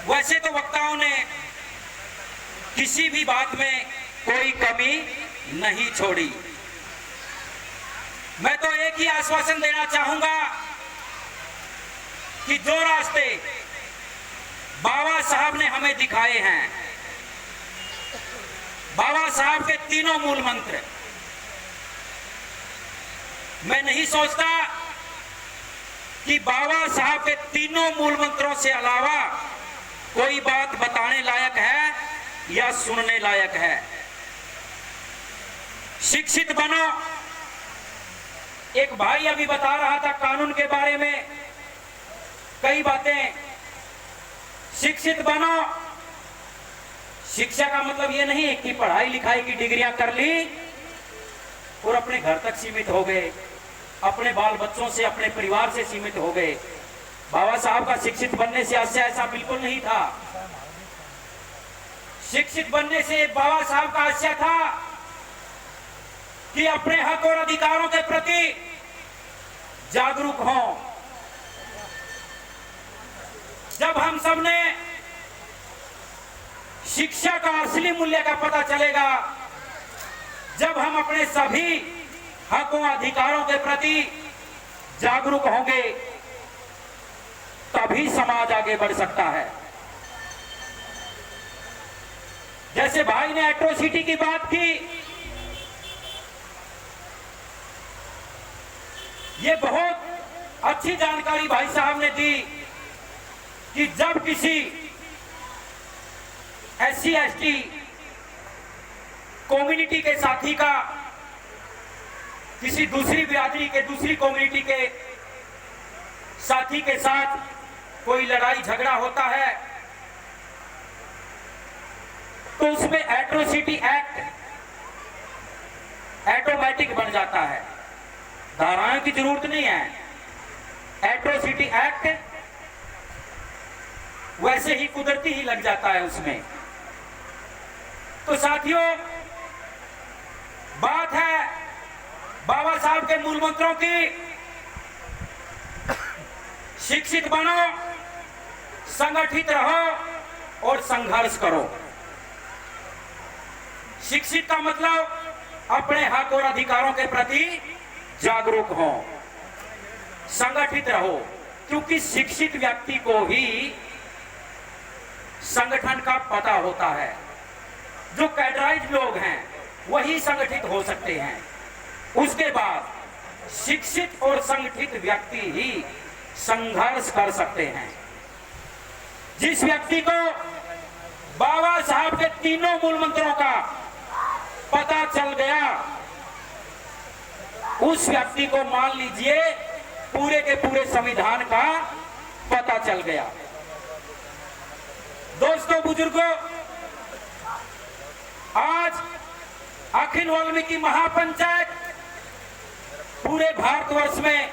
वैसे तो वक्ताओं ने किसी भी बात में कोई कमी नहीं छोड़ी। मैं तो एक ही आश्वासन देना चाहूंगा कि जो रास्ते बाबा साहब ने हमें दिखाए हैं, बाबा साहब के तीनों मूल मंत्र, मैं नहीं सोचता कि बाबा साहब के तीनों मूल मंत्रों से अलावा कोई बात बताने लायक है या सुनने लायक है। शिक्षित बनो। एक भाई अभी बता रहा था कानून के बारे में कई बातें। शिक्षित बनो। शिक्षा का मतलब यह नहीं कि पढ़ाई लिखाई की डिग्रियां कर ली और अपने घर तक सीमित हो गए, अपने बाल बच्चों से, अपने परिवार से सीमित हो गए। बाबा साहब का शिक्षित बनने से आशय ऐसा बिल्कुल नहीं था। शिक्षित बनने से बाबा साहब का आशय था कि अपने हक और अधिकारों के प्रति जागरूक हों। जब हम सब ने शिक्षा का असली मूल्य का पता चलेगा, जब हम अपने सभी हकों अधिकारों के प्रति जागरूक होंगे, तभी समाज आगे बढ़ सकता है। जैसे भाई ने एट्रोसिटी की बात की, ये बहुत अच्छी जानकारी भाई साहब ने दी कि जब किसी SC ST कम्युनिटी के साथी का किसी दूसरी बिरादरी के, दूसरी कम्युनिटी के साथी के साथ कोई लड़ाई झगड़ा होता है तो उसमें एट्रोसिटी एक्ट ऑटोमेटिक बन जाता है। धाराओं की जरूरत नहीं है। एट्रोसिटी एक्ट वैसे ही कुदरती ही लग जाता है उसमें। तो साथियों, बात है बाबा साहब के मूल मंत्रों की। शिक्षित बनो, संगठित रहो और संघर्ष करो। शिक्षित का मतलब अपने हक और अधिकारों के प्रति जागरूक हो, संगठित रहो, क्योंकि शिक्षित व्यक्ति को ही संगठन का पता होता है। जो कैडराइज लोग हैं वही संगठित हो सकते हैं। उसके बाद शिक्षित और संगठित व्यक्ति ही संघर्ष कर सकते हैं। जिस व्यक्ति को बाबा साहब के तीनों मूल मंत्रों का पता चल गया, उस व्यक्ति को मान लीजिए पूरे के पूरे संविधान का पता चल गया। दोस्तों, बुजुर्गों, आज अखिल वाल्मीकि महापंचायत पूरे भारतवर्ष में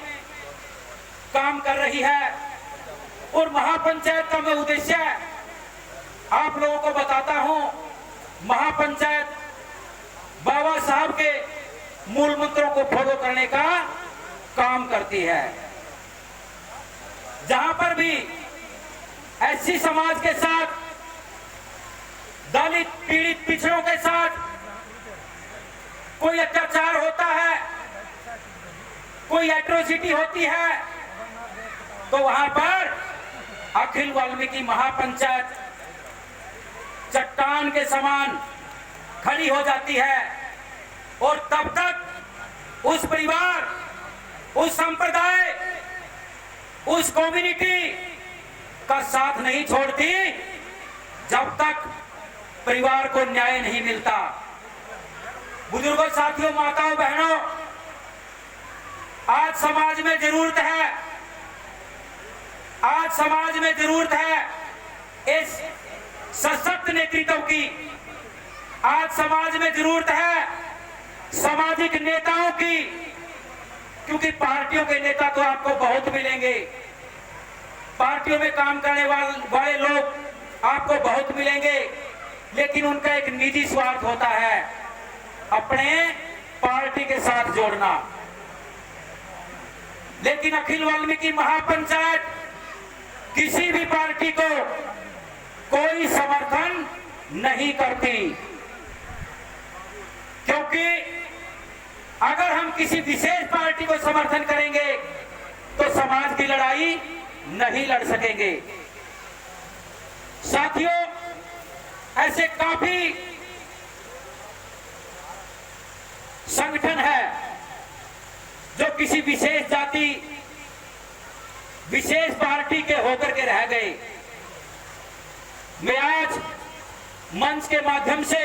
काम कर रही है और महापंचायत का मैं उद्देश्य आप लोगों को बताता हूं। महापंचायत बाबा साहब के मूल मंत्रों को फॉलो करने का काम करती है। जहां पर भी SC समाज के साथ, दलित, पीड़ित, पिछड़ों के साथ कोई अत्याचार होता है, कोई एट्रोसिटी होती है, तो वहां पर अखिल वाल्मीकि महापंचायत चट्टान के समान खड़ी हो जाती है और तब तक उस परिवार, उस संप्रदाय, उस कम्युनिटी का साथ नहीं छोड़ती जब तक परिवार को न्याय नहीं मिलता। बुजुर्गों, साथियों, माताओं, बहनों, आज समाज में जरूरत है, आज समाज में जरूरत है इस सशक्त नेतृत्व की। आज समाज में जरूरत है सामाजिक नेताओं की, क्योंकि पार्टियों के नेता तो आपको बहुत मिलेंगे, पार्टियों में काम करने वाले लोग आपको बहुत मिलेंगे, लेकिन उनका एक निजी स्वार्थ होता है, अपने पार्टी के साथ जोड़ना। लेकिन अखिल वाल्मीकि महापंचायत किसी भी पार्टी को नहीं करती, क्योंकि अगर हम किसी विशेष पार्टी को समर्थन करेंगे तो समाज की लड़ाई नहीं लड़ सकेंगे। साथियों, ऐसे काफी संगठन है जो किसी विशेष जाति, विशेष पार्टी के होकर के रह गए। मैं आज मंच के माध्यम से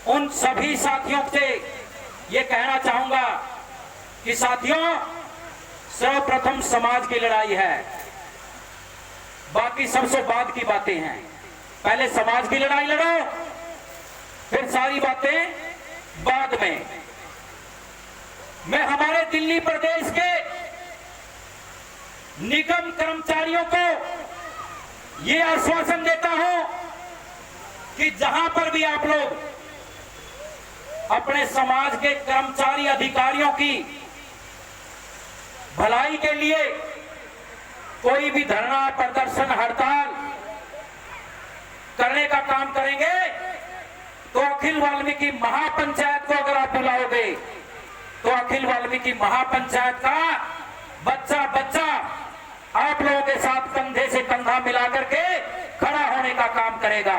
उन सभी साथियों से ये कहना चाहूंगा कि साथियों, सर्वप्रथम समाज की लड़ाई है, बाकी सबसे बाद की बातें हैं। पहले समाज की लड़ाई लड़ो, फिर सारी बातें बाद में। मैं हमारे दिल्ली प्रदेश के निगम कर्मचारियों को यह आश्वासन देता हूं कि जहां पर भी आप लोग अपने समाज के कर्मचारी अधिकारियों की भलाई के लिए कोई भी धरना, प्रदर्शन, हड़ताल करने का काम करेंगे तो अखिल वाल्मीकि महापंचायत को अगर आप बुलाओगे तो अखिल वाल्मीकि महापंचायत का बच्चा बच्चा आप लोगों के साथ कंधे से कंधा मिलाकर के खड़ा होने का काम करेगा।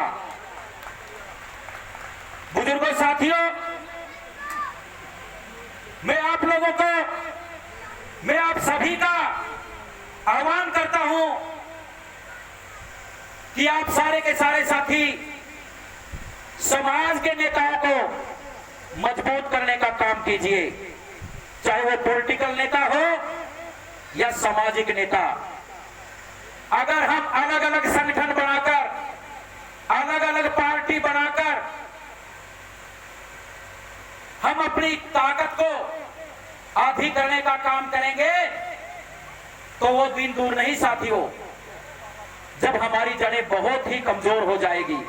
बुजुर्गों, साथियों, मैं आप लोगों को, मैं आप सभी का आह्वान करता हूं कि आप सारे के सारे साथी समाज के नेताओं को मजबूत करने का काम कीजिए, चाहे वो पॉलिटिकल नेता हो या सामाजिक नेता। अगर हम अलग अलग संगठन बनाकर, अलग अलग पार्टी बनाकर हम अपनी ताकत को आधी करने का काम करेंगे तो वो दिन दूर नहीं साथियों, जब हमारी जड़ें बहुत ही कमजोर हो जाएगी।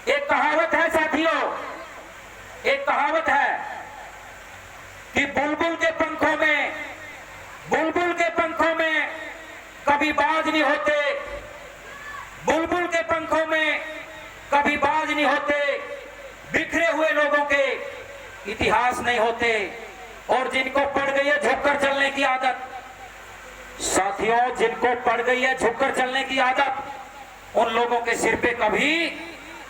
एक कहावत है साथियों, एक कहावत है कि बुलबुल के पंखों में, बुलबुल के पंखों में कभी बाज नहीं होते, बुलबुल के पंखों में कभी बाज नहीं होते, बिखरे हुए लोगों के इतिहास नहीं होते, और जिनको पड़ गई है झुककर चलने की आदत, साथियों, जिनको पड़ गई है झुककर चलने की आदत, उन लोगों के सिर पे कभी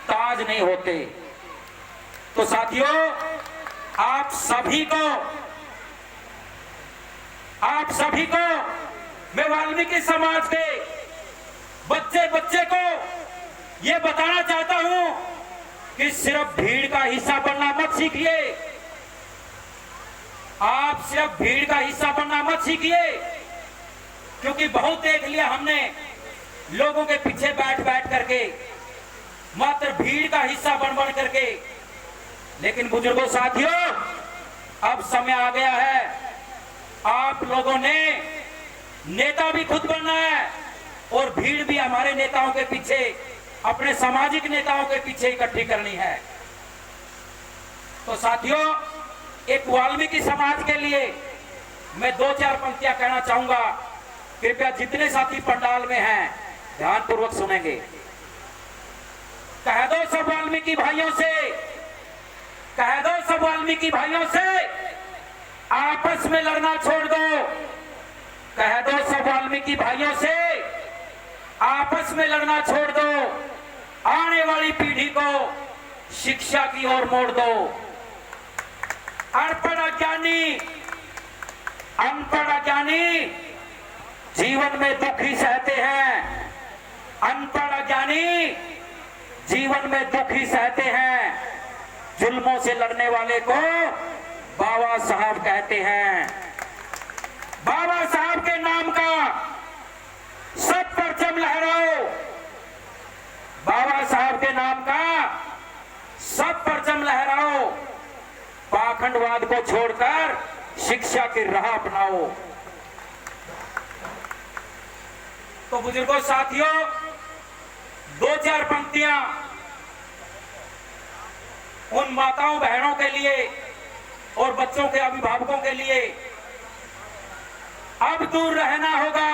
ताज नहीं होते। तो साथियों, आप सभी को मैं वाल्मीकि समाज के बच्चे बच्चे को यह बताना चाहता हूं कि सिर्फ भीड़ का हिस्सा बनना मत सीखिए। आप सिर्फ भीड़ का हिस्सा बनना मत सीखिए, क्योंकि बहुत देख लिया हमने लोगों के पीछे बैठ बैठ करके, मात्र भीड़ का हिस्सा बन करके। लेकिन बुजुर्गों, साथियों, अब समय आ गया है, आप लोगों ने नेता भी खुद बनना है और भीड़ भी हमारे नेताओं के पीछे, अपने सामाजिक नेताओं के पीछे इकट्ठी करनी है। तो साथियों, एक वाल्मीकि समाज के लिए मैं 2-4 पंक्तियां कहना चाहूंगा। कृपया जितने साथी पंडाल में हैं ध्यानपूर्वक सुनेंगे। कह दो सब वाल्मीकि भाइयों से, कह दो सब वाल्मीकि भाइयों से, आपस में लड़ना छोड़ दो। कह दो सब वाल्मीकि भाइयों से, आपस में लड़ना छोड़ दो। आने वाली पीढ़ी को शिक्षा की ओर मोड़ दो। अनपढ़ अज्ञानी जीवन में दुख ही सहते हैं। अनपढ़ अज्ञानी जीवन में दुख ही सहते हैं। जुल्मों से लड़ने वाले को बाबा साहब कहते हैं। बाबा साहब के नाम का सब परचम लहराओ। बाबा साहब के नाम का सब परचम लहराओ। पाखंडवाद को छोड़कर शिक्षा की राह अपनाओ। तो बुजुर्गों, साथियों, 2-4 पंक्तियां उन माताओं बहनों के लिए और बच्चों के अभिभावकों के लिए। अब दूर रहना होगा,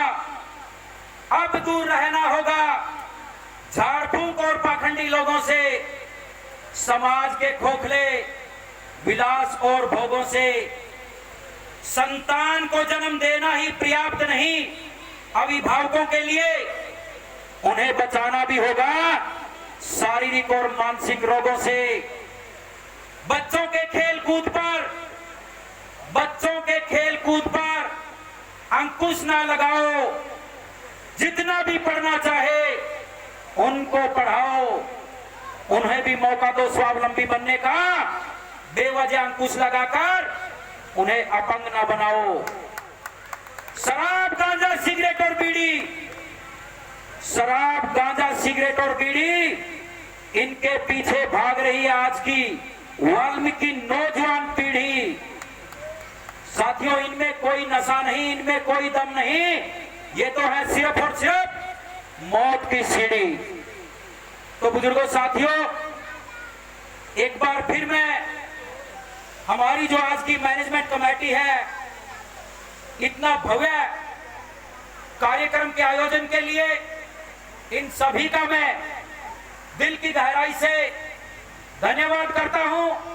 अब दूर रहना होगा झाड़ फूंक और पाखंड घमंडी लोगों से, समाज के खोखले विलास और भोगों से संतान को जन्म देना ही पर्याप्त नहीं, अभिभावकों के लिए उन्हें बचाना भी होगा शारीरिक और मानसिक रोगों से। बच्चों के खेल कूद पर अंकुश ना लगाओ। जितना भी पढ़ना चाहे उनको पढ़ाओ, उन्हें भी मौका दो स्वावलंबी बनने का। बेवजह अंकुश लगाकर उन्हें अपंग ना बनाओ। शराब गांजा सिगरेट और बीड़ी इनके पीछे भाग रही है आज की वाल्मीकि नौजवान पीढ़ी। साथियों, इनमें कोई नशा नहीं, इनमें कोई दम नहीं, ये तो है सिर्फ और सिर्फ मौत की सीढ़ी। तो बुजुर्गों, साथियों, एक बार फिर मैं हमारी जो आज की मैनेजमेंट कमेटी है, इतना भव्य कार्यक्रम के आयोजन के लिए इन सभी का मैं दिल की गहराई से धन्यवाद करता हूं।